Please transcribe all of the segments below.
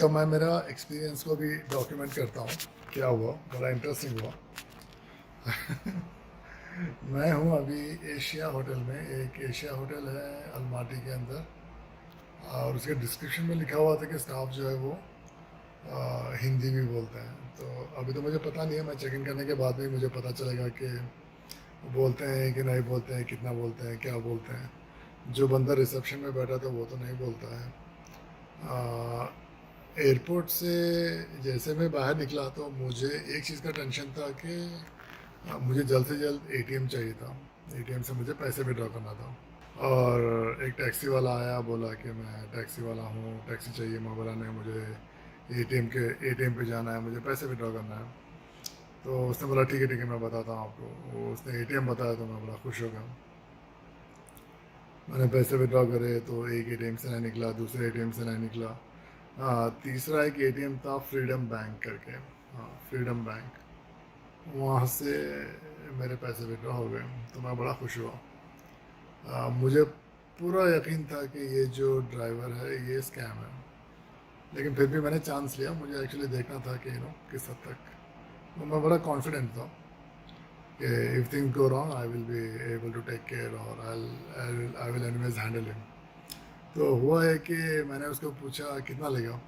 तो मैं मेरा एक्सपीरियंस को भी डॉक्यूमेंट करता हूँ, क्या हुआ, बड़ा इंटरेस्टिंग हुआ। मैं हूँ अभी एशिया होटल में। एक एशिया होटल है अलमाटी के अंदर, और उसके डिस्क्रिप्शन में लिखा हुआ था कि स्टाफ जो है वो हिंदी भी बोलते हैं। तो अभी तो मुझे पता नहीं है, मैं चेक इन करने के बाद में मुझे पता चलेगा कि बोलते हैं कि नहीं बोलते हैं, कितना बोलते हैं, क्या बोलते हैं। जो बंदा रिसेप्शन में बैठा था वो तो नहीं बोलता है। एयरपोर्ट से जैसे मैं बाहर निकला तो मुझे एक चीज़ का टेंशन था कि मुझे जल्द से जल्द एटीएम चाहिए था। एटीएम से मुझे पैसे विड्रॉ करना था। और एक टैक्सी वाला आया, बोला कि मैं टैक्सी वाला हूँ, टैक्सी चाहिए। मैं बोला नहीं, मुझे एटीएम पे जाना है, मुझे पैसे विड्रॉ करना है। तो उसने बोला ठीक है मैं बताता हूँ आपको। वो उसने एटीएम बताया तो मैं बड़ा खुश हो गया। मैंने पैसे विड्रॉ करे तो एक एटीएम से नहीं निकला, दूसरे एटीएम से नहीं निकला। हाँ, तीसरा एक एटीएम था फ्रीडम बैंक करके। हाँ, फ्रीडम बैंक, वहाँ से मेरे पैसे विड्रॉ हो गए। तो मैं बड़ा खुश हुआ। मुझे पूरा यकीन था कि ये जो ड्राइवर है ये स्कैम है, लेकिन फिर भी मैंने चांस लिया। मुझे एक्चुअली देखना था कि किस हद तक। तो मैं बड़ा कॉन्फिडेंट था कि if things go wrong I will be able to take care, और I will anyways handle him. तो हुआ है कि मैंने उसको पूछा कितना लेगा,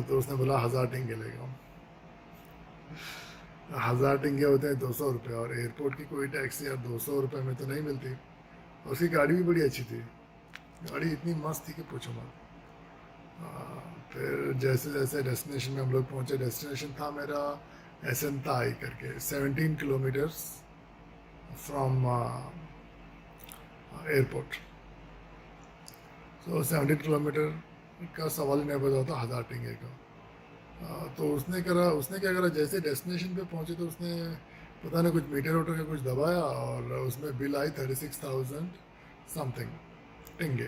तो उसने बोला 1000 टिंगे लेगा। 1000 टिंगे होते हैं 200 रुपये, और एयरपोर्ट की कोई टैक्सी यार 200 रुपये में तो नहीं मिलती। और उसकी गाड़ी भी बड़ी अच्छी थी, गाड़ी इतनी मस्त थी कि पूछो मत। फिर जैसे जैसे डेस्टिनेशन में हम लोग पहुँचे, डेस्टिनेशन था मेरा एसेंताई करके, 17 किलोमीटर्स फ्रॉम एयरपोर्ट। तो 17 किलोमीटर का सवाल ही नहीं बचा था 1000 टिंगे का। तो उसने क्या करा, जैसे डेस्टिनेशन पे पहुंचे तो उसने पता नहीं कुछ मीटर वोटर का कुछ दबाया, और उसमें बिल आई 36,000 समथिंग टिंगे।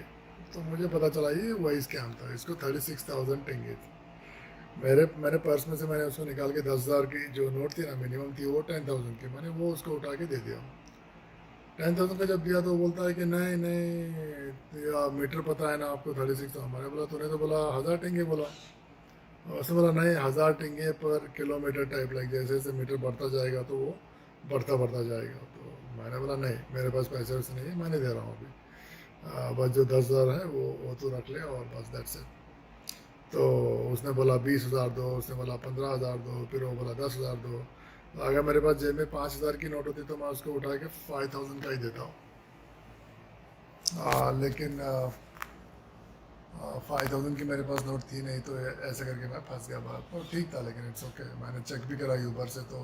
तो मुझे पता चला ये वही स्कैम था, इसको 36,000 टिंगे थी। मेरे मेरे पर्स में से मैंने उसको निकाल के 10,000 की जो नोट थी ना, मिनिमम थी वो 10,000 की, मैंने वो उसको उठा के दे दिया। 10,000 का जब दिया तो वो बोलता है कि नहीं नहीं, मीटर पता है ना आपको 36,000। मैंने बोला तूने तो बोला 1000 टिंगे बोला। उसने बोला नहीं, 1000 टिंगे पर किलोमीटर टाइप, लाइक जैसे जैसे मीटर बढ़ता जाएगा तो वो बढ़ता बढ़ता जाएगा। तो मैंने बोला नहीं, मेरे पास पैसे वैसे नहीं है, मैं नहीं दे रहा हूँ अभी। बस जो 10,000 है वो तो रख ले, और बस दैट्स इट। तो उसने बोला 20,000 दो, उसने बोला 15,000 दो, फिर वो बोला 10,000 दो। तो अगर मेरे पास जेब में 5,000 की नोट होती तो मैं उसको उठा के 5,000 का ही देता हूँ। लेकिन 5,000 की मेरे पास नोट थी नहीं, तो ऐसे करके मैं फंस गया बात। तो ठीक था, लेकिन इट्स ओके। मैंने चेक भी करा यूबर से, तो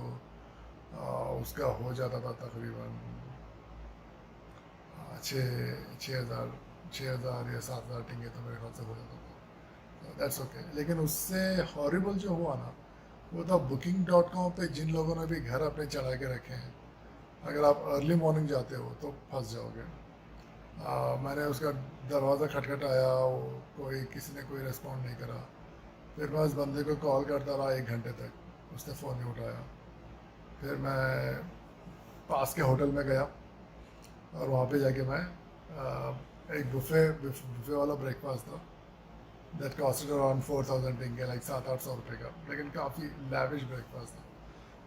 उसका हो जाता था तकरीबन 6,000 या 7,000 टिंगे तो मेरे ख्याल से हो जाता था। That's okay. लेकिन उससे हॉरिबल जो हुआ ना, वो था Booking.com पे जिन लोगों ने भी घर अपने चढ़ा के रखे हैं, अगर आप अर्ली मॉर्निंग जाते हो तो फंस जाओगे। मैंने उसका दरवाज़ा खटखटाया, वो किसी ने कोई रिस्पॉन्ड नहीं करा। फिर मैं उस बंदे को कॉल करता रहा 1 घंटे तक, उसने फ़ोन नहीं उठाया। फिर मैं पास के होटल में गया, और वहाँ पे जाके मैं एक बुफे वाला ब्रेकफास्ट था, दैट कॉस्टेड अराउंड 4,000 टिंगे, लाइक 700-800 रुपये का, लेकिन काफ़ी लैविश ब्रेकफास्ट था।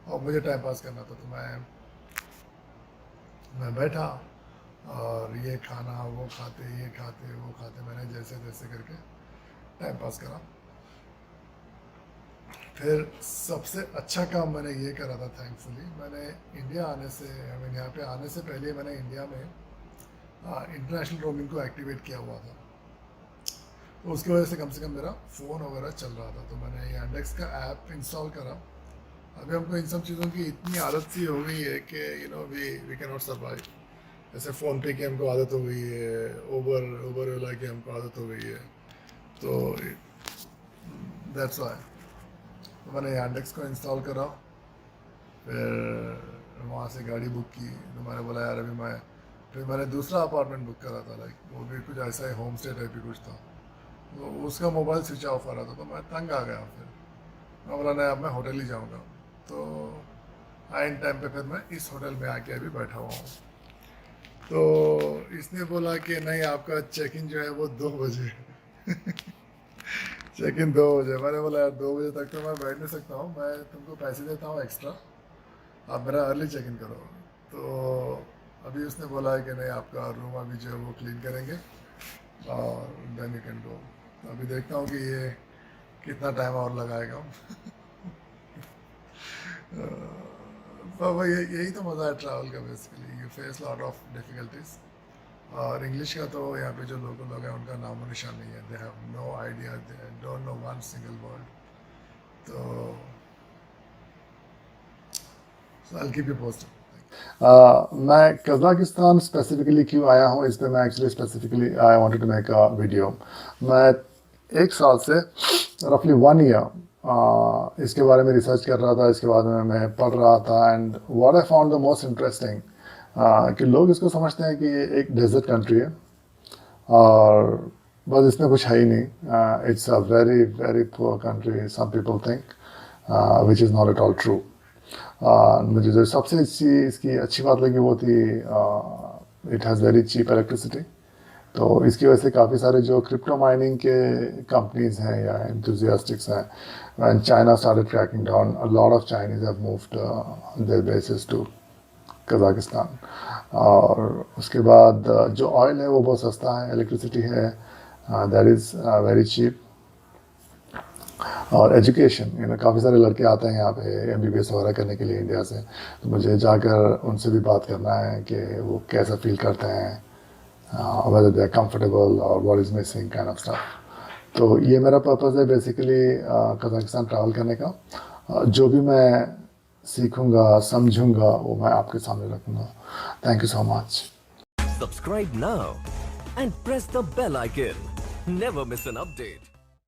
और मुझे टाइम पास करना था, तो मैं बैठा, और ये खाना वो खाते, ये खाते वो खाते, मैंने जैसे जैसे करके टाइम पास करा। फिर सबसे अच्छा काम मैंने ये करा था, थैंकफुली। मैंने इंडिया आने से, आई मीन यहाँ पे आने से पहले मैंने इंडिया में इंटरनेशनल रोमिंग को एक्टिवेट किया हुआ था। तो उसकी वजह से कम मेरा फ़ोन वगैरह चल रहा था। तो मैंने ये एंडेक्स का ऐप इंस्टॉल करा। अभी हमको इन सब चीज़ों की इतनी आदत सी हो गई है कि वी कैन नॉट सर्वाइव। जैसे फ़ोन पे की हमको आदत हो गई है, उबर ओला की हमको आदत हो गई है। तो दैट्स वाई तो मैंने एंडेक्स को इंस्टॉल करा। फिर वहाँ से गाड़ी बुक की। तो मैंने बोला यार अभी फिर मैंने दूसरा अपार्टमेंट बुक करा था, लाइक वो भी कुछ ऐसा ही होम स्टे टाइप ही कुछ था। तो उसका मोबाइल स्विच ऑफ आ रहा था, तो मैं तंग आ गया। फिर मैं बोला नहीं, अब मैं होटल ही जाऊँगा। तो आइन टाइम पे फिर मैं इस होटल में आके अभी बैठा हुआ हूँ। तो इसने बोला कि नहीं, आपका चेक इन जो है वो 2 बजे। चेक इन 2 बजे। मैंने बोला यार 2 बजे तक तो मैं बैठ नहीं सकता हूँ, मैं तुमको पैसे देता हूँ एक्स्ट्रा, आप मेरा अर्ली चेक इन करो। तो अभी उसने बोला है कि नहीं, आपका रूम अभी जो है वो क्लीन करेंगे और देन यू कैन गो। तो अभी देखता हूँ कि ये कितना टाइम और लगाएगा। तो वही, यही तो मज़ा है ट्रैवल का basically, you face lot of difficulties. और इंग्लिश का तो यहाँ पे जो लोकल लोग हैं उनका नामो निशान नहीं है, they have no idea, they don't know one single word. तो आई कीप यू पोस्टेड। मैं कज़ाकिस्तान स्पेसिफिकली क्यों आया हूँ, इस पे मैं actually specifically I wanted to make a video. मैं 1 साल से रफली 1 ईयर इसके बारे में रिसर्च कर रहा था, इसके बारे में मैं पढ़ रहा था। And what I found the most interesting कि लोग इसको समझते हैं कि ये एक डेजर्ट कंट्री है और बस इसमें कुछ है ही नहीं। It's a very very poor country, some people think, which is not at all true. मुझे जो सबसे इसकी अच्छी बात लगी वो थी, it has very cheap electricity. तो इसकी वजह से काफ़ी सारे जो क्रिप्टो माइनिंग के कंपनीज हैं या एंथुजियास्टिक्स हैं, when China started cracking down, a lot of Chinese have moved their basis to Kazakhstan. और उसके बाद जो ऑयल है वो बहुत सस्ता है, इलेक्ट्रिसिटी है दैट इज़ वेरी चीप। और एजुकेशन, काफ़ी सारे लड़के आते हैं यहाँ पे MBBS वगैरह करने के लिए इंडिया से, तो मुझे जाकर उनसे भी बात करना है कि वो कैसा फील करते हैं, whether they are comfortable or what is missing kind of stuff। तो ये मेरा पर्पज़ है बेसिकली कज़ाकिस्तान ट्रैवल करने का। जो भी मैं सीखूंगा समझूंगा वो मैं आपके सामने रखूंगा। Thank you so much. Subscribe now and press the bell icon. Never miss an update.